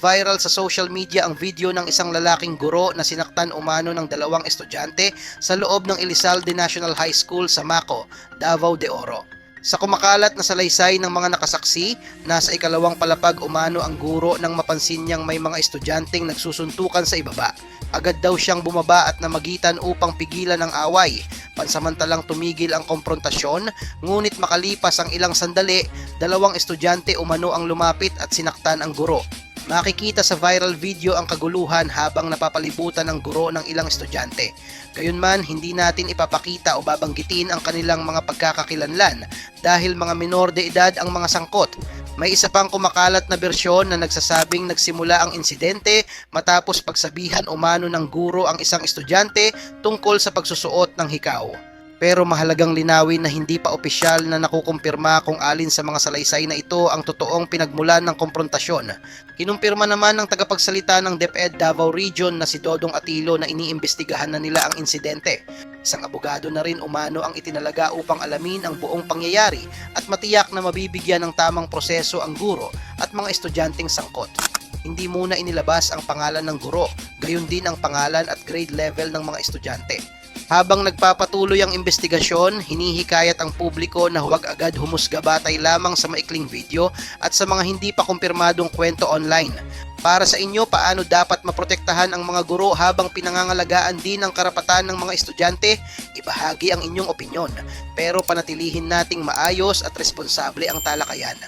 nag-viral sa social media ang video ng isang lalaking guro na sinaktan umano ng dalawang estudyante sa loob ng Elizalde National High School sa Maco, Davao de Oro. Sa kumakalat na salaysay ng mga nakasaksi, nasa ikalawang palapag umano ang guro nang mapansin niyang may mga estudyanteng nagsusuntukan sa ibaba. Agad daw siyang bumaba at namagitan upang pigilan ang away. Pansamantalang tumigil ang komprontasyon, ngunit makalipas ang ilang sandali, dalawang estudyante umano ang lumapit at sinaktan ang guro. Makikita sa viral video ang kaguluhan habang napapalibutan ng guro ng ilang estudyante. Gayunman, hindi natin ipapakita o babanggitin ang kanilang mga pagkakakilanlan dahil mga minor de edad ang mga sangkot. May isa pang kumakalat na bersyon na nagsasabing nagsimula ang insidente matapos pagsabihan umano ng guro ang isang estudyante tungkol sa pagsusuot ng hikaw. Pero mahalagang linawin na hindi pa opisyal na nakukumpirma kung alin sa mga salaysay na ito ang totoong pinagmulan ng komprontasyon. Kinumpirma naman ng tagapagsalita ng DepEd Davao Region na si Dodong Atilo na iniimbestigahan na nila ang insidente. Isang abogado na rin umano ang itinalaga upang alamin ang buong pangyayari at matiyak na mabibigyan ng tamang proseso ang guro at mga estudyanteng sangkot. Hindi muna inilabas ang pangalan ng guro, gayon din ang pangalan at grade level ng mga estudyante. Habang nagpapatuloy ang investigasyon, hinihikayat ang publiko na huwag agad humusga batay lamang sa maikling video at sa mga hindi pa kumpirmadong kwento online. Para sa inyo, paano dapat maprotektahan ang mga guro habang pinangangalagaan din ang karapatan ng mga estudyante? Ibahagi ang inyong opinyon, pero panatilihin nating maayos at responsable ang talakayan.